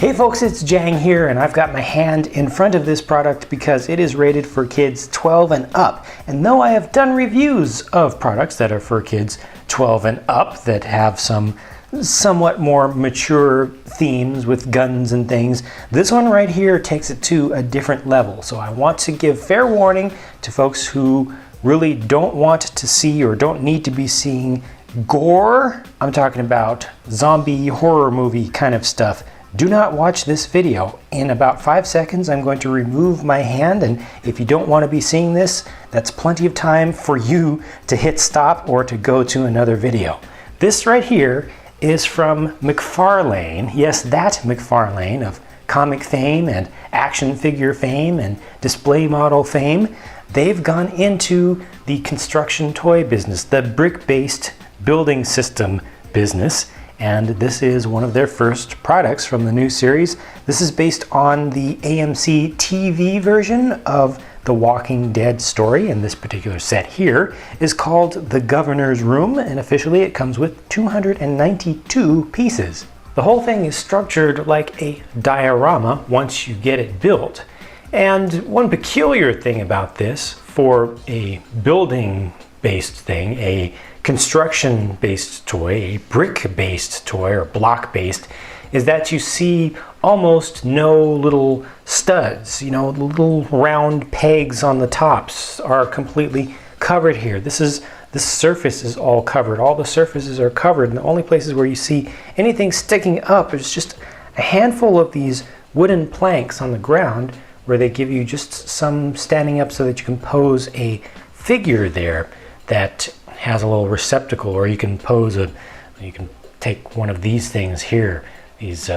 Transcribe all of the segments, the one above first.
Hey folks, it's Jang here, and I've got my hand in front of this product because it is rated for kids 12 and up. And though I have done reviews of products that are for kids 12 and up that have some somewhat more mature themes with guns and things, this one right here takes it to a different level. So I want to give fair warning to folks who really don't want to see or don't need to be seeing gore. I'm talking about zombie horror movie kind of stuff. Do not watch this video. In about 5 seconds, I'm going to remove my hand, and if you don't want to be seeing this, that's plenty of time for you to hit stop or to go to another video. This right here is from McFarlane. Yes, that McFarlane of comic fame and action figure fame and display model fame. They've gone into the construction toy business, the brick-based building system business. And this is one of their first products from the new series. This is based on the AMC TV version of The Walking Dead story, and this particular set here is called The Governor's Room, and officially it comes with 292 pieces. The whole thing is structured like a diorama once you get it built. And one peculiar thing about this, for a building-based thing, a construction-based toy, a brick-based toy or block-based, is that you see almost no little studs. You know, the little round pegs on the tops are completely covered here. This surface is all covered. All the surfaces are covered, and the only places where you see anything sticking up is just a handful of these wooden planks on the ground where they give you just some standing up so that you can pose a figure there that has a little receptacle, or you can you can take one of these things here, these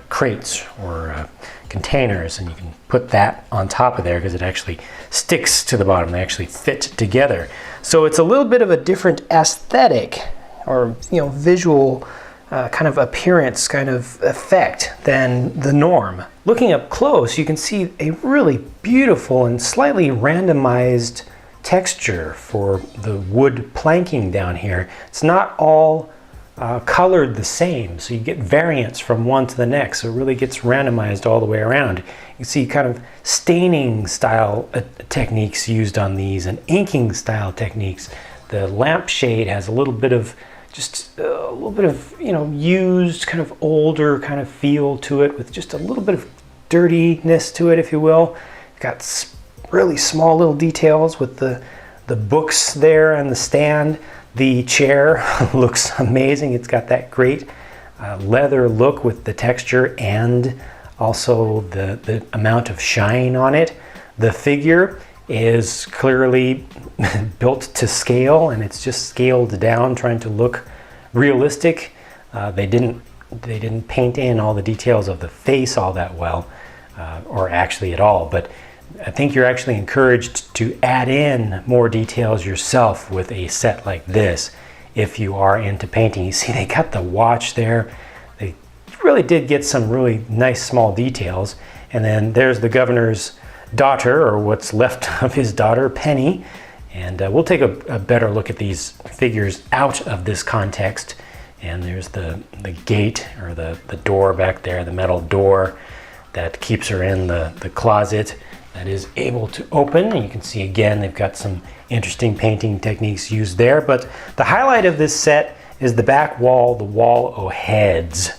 crates or containers, and you can put that on top of there because it actually sticks to the bottom. They actually fit together. So it's a little bit of a different aesthetic or visual kind of appearance, kind of effect than the norm. Looking up close, you can see a really beautiful and slightly randomized texture for the wood planking down here. It's not all colored the same, so you get variance from one to the next, so it really gets randomized all the way around. You can see kind of staining style techniques used on these and inking style techniques. The lampshade has a little bit of used kind of older kind of feel to it, with just a little bit of dirtiness to it, if you will. Got really small little details with the books there and the stand. The chair looks amazing. It's got that great leather look with the texture and also the amount of shine on it. The figure is clearly built to scale, and it's just scaled down, trying to look realistic. They didn't paint in all the details of the face all that well, or actually at all, but I think you're actually encouraged to add in more details yourself with a set like this if you are into painting. You see they got the watch there. They really did get some really nice small details. And then there's the governor's daughter, or what's left of his daughter, Penny. And we'll take a better look at these figures out of this context. And there's the gate, or the door back there, the metal door that keeps her in the closet that is able to open. And you can see again they've got some interesting painting techniques used there, but the highlight of this set is the back wall, the wall o' heads,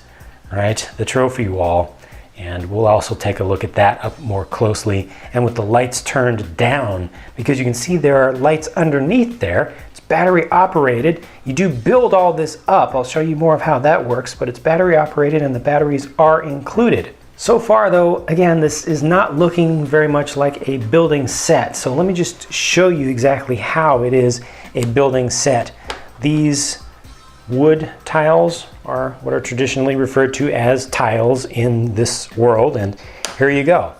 right? The trophy wall. And we'll also take a look at that up more closely, and with the lights turned down, because you can see there are lights underneath there. It's battery operated. You do build all this up. I'll show you more of how that works, but it's battery operated and the batteries are included. So far though, again, this is not looking very much like a building set. So let me just show you exactly how it is a building set. These wood tiles are what are traditionally referred to as tiles in this world, and here you go.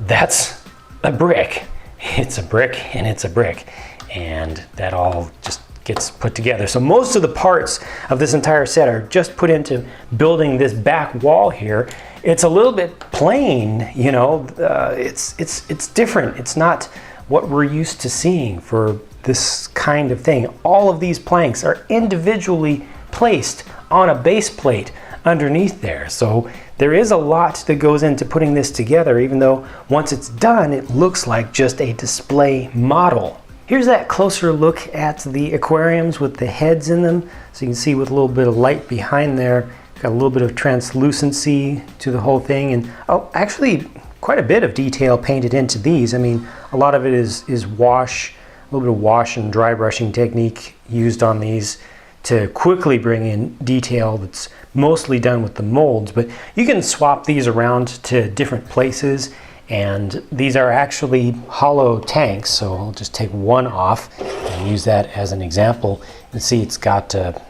That's a brick. It's a brick and it's a brick, and that all just gets put together. So most of the parts of this entire set are just put into building this back wall here. It's a little bit plain, it's different. It's not what we're used to seeing for this kind of thing. All of these planks are individually placed on a base plate underneath there. So there is a lot that goes into putting this together, even though once it's done, it looks like just a display model. Here's that closer look at the aquariums with the heads in them. So you can see with a little bit of light behind there, got a little bit of translucency to the whole thing, and actually quite a bit of detail painted into these. I mean, a lot of it is wash, a little bit of wash and dry brushing technique used on these to quickly bring in detail that's mostly done with the molds, but you can swap these around to different places, and these are actually hollow tanks. So I'll just take one off and use that as an example. You can see it's got a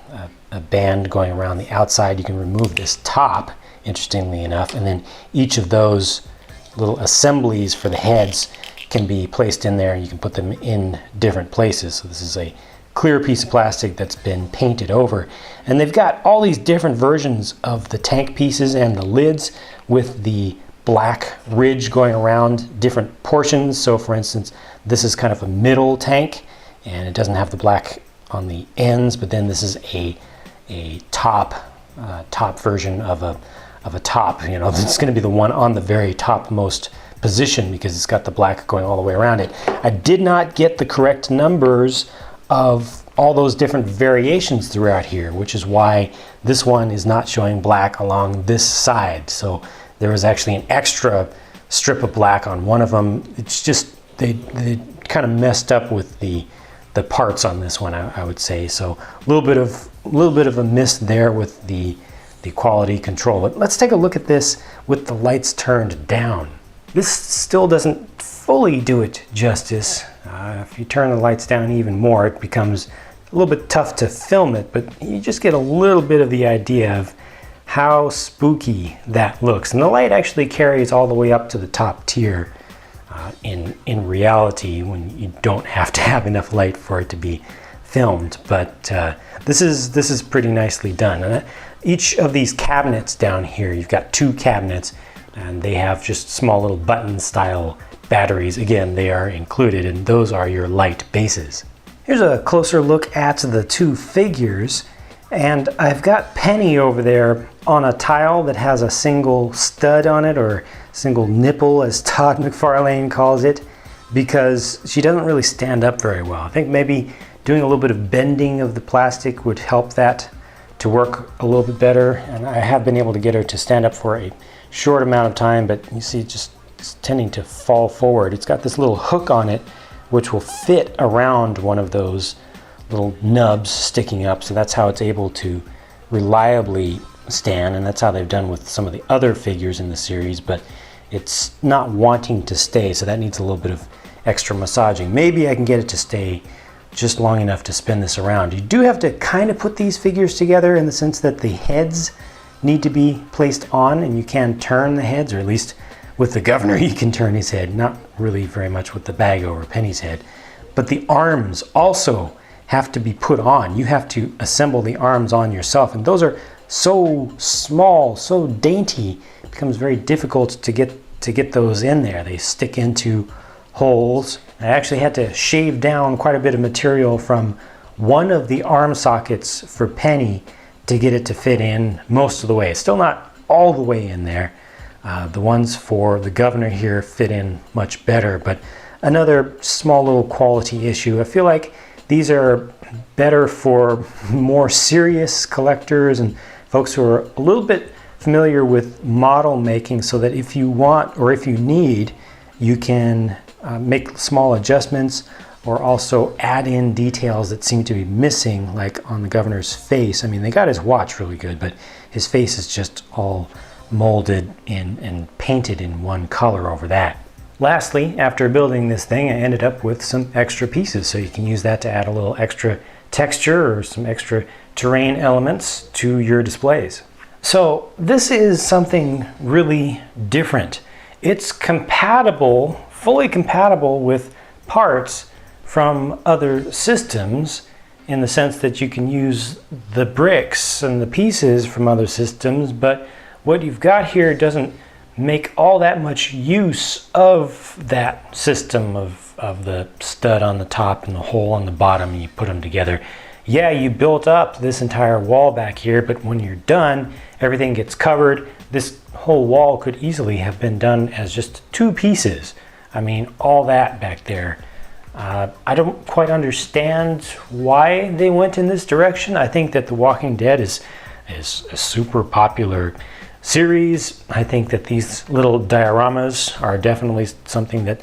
band going around the outside. You can remove this top, interestingly enough, and then each of those little assemblies for the heads can be placed in there. You can put them in different places. So this is a clear piece of plastic that's been painted over, and they've got all these different versions of the tank pieces and the lids with the black ridge going around different portions. So for instance, this is kind of a middle tank and it doesn't have the black on the ends, but then this is a top version of a top. You know, it's going to be the one on the very topmost position because it's got the black going all the way around it. I did not get the correct numbers of all those different variations throughout here, which is why this one is not showing black along this side. So there was actually an extra strip of black on one of them. It's just they kind of messed up with the parts on this one, I would say. So a little bit of a miss there with the quality control. But let's take a look at this with the lights turned down. This still doesn't fully do it justice. If you turn the lights down even more, it becomes a little bit tough to film it, but you just get a little bit of the idea of how spooky that looks. And the light actually carries all the way up to the top tier in reality, when you don't have to have enough light for it to be filmed. But this is pretty nicely done. And each of these cabinets down here, you've got two cabinets, and they have just small little button style batteries. Again, they are included, and those are your light bases. Here's a closer look at the two figures, and I've got Penny over there on a tile that has a single stud on it, or single nipple as Todd McFarlane calls it, because she doesn't really stand up very well. I think maybe doing a little bit of bending of the plastic would help that to work a little bit better, and I have been able to get her to stand up for a short amount of time, but you see it's tending to fall forward. It's got this little hook on it which will fit around one of those little nubs sticking up, so that's how it's able to reliably stand, and that's how they've done with some of the other figures in the series, but it's not wanting to stay, so that needs a little bit of extra massaging. Maybe I can get it to stay just long enough to spin this around. You do have to kind of put these figures together in the sense that the heads need to be placed on, and you can turn the heads, or at least with the governor you can turn his head, not really very much with the bag over Penny's head. But the arms also have to be put on. You have to assemble the arms on yourself, and those are so small, so dainty, it becomes very difficult to get those in there. They stick into holes. I actually had to shave down quite a bit of material from one of the arm sockets for Penny to get it to fit in most of the way. It's still not all the way in there. The ones for the governor here fit in much better, but another small little quality issue. I feel like these are better for more serious collectors and folks who are a little bit familiar with model making, so that if you want or if you need, you can make small adjustments or also add in details that seem to be missing, like on the governor's face. I mean, they got his watch really good, but his face is just all molded in and painted in one color over that. Lastly, after building this thing, I ended up with some extra pieces, so you can use that to add a little extra texture or some extra terrain elements to your displays. So this is something really different. It's compatible, fully compatible with parts from other systems, in the sense that you can use the bricks and the pieces from other systems, but what you've got here doesn't make all that much use of that system of the stud on the top and the hole on the bottom, and you put them together. yeah, you built up this entire wall back here, but when you're done, everything gets covered. This whole wall could easily have been done as just 2 pieces. I mean, all that back there. I don't quite understand why they went in this direction. I think that The Walking Dead is a super popular series. I think that these little dioramas are definitely something that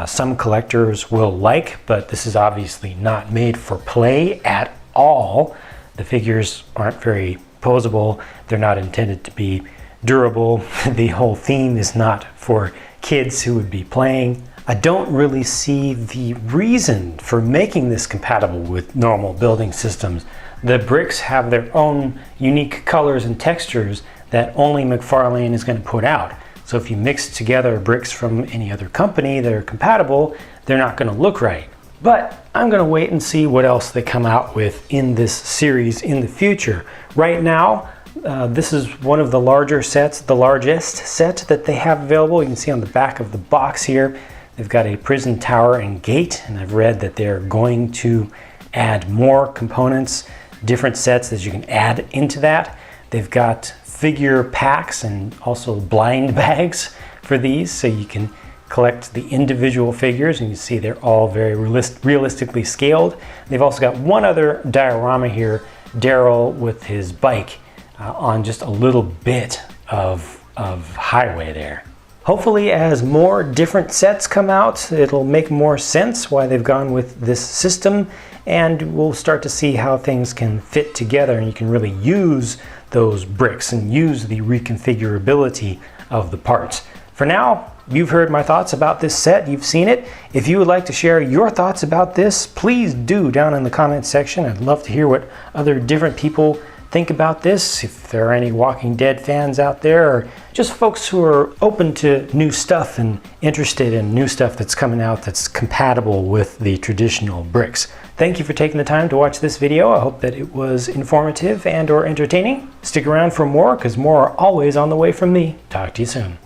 some collectors will like, but this is obviously not made for play at all. The figures aren't very posable. They're not intended to be durable. The whole theme is not for kids who would be playing. I don't really see the reason for making this compatible with normal building systems. The bricks have their own unique colors and textures that only McFarlane is going to put out. So if you mix together bricks from any other company that are compatible, they're not going to look right. But I'm going to wait and see what else they come out with in this series in the future. Right now, this is one of the larger sets, the largest set that they have available. You can see on the back of the box here, they've got a prison tower and gate, and I've read that they're going to add more components, different sets that you can add into that. They've got figure packs and also blind bags for these, so you can collect the individual figures, and you see they're all very realistically scaled. They've also got one other diorama here, Daryl with his bike on just a little bit of highway there. Hopefully, as more different sets come out, it'll make more sense why they've gone with this system, and we'll start to see how things can fit together, and you can really use those bricks and use the reconfigurability of the parts. For now, you've heard my thoughts about this set, you've seen it. If you would like to share your thoughts about this, please do down in the comments section. I'd love to hear what other different people think about this. If there are any Walking Dead fans out there, or just folks who are open to new stuff and interested in new stuff that's coming out that's compatible with the traditional bricks. Thank you for taking the time to watch this video. I hope that it was informative and or entertaining. Stick around for more, because more are always on the way from me. Talk to you soon.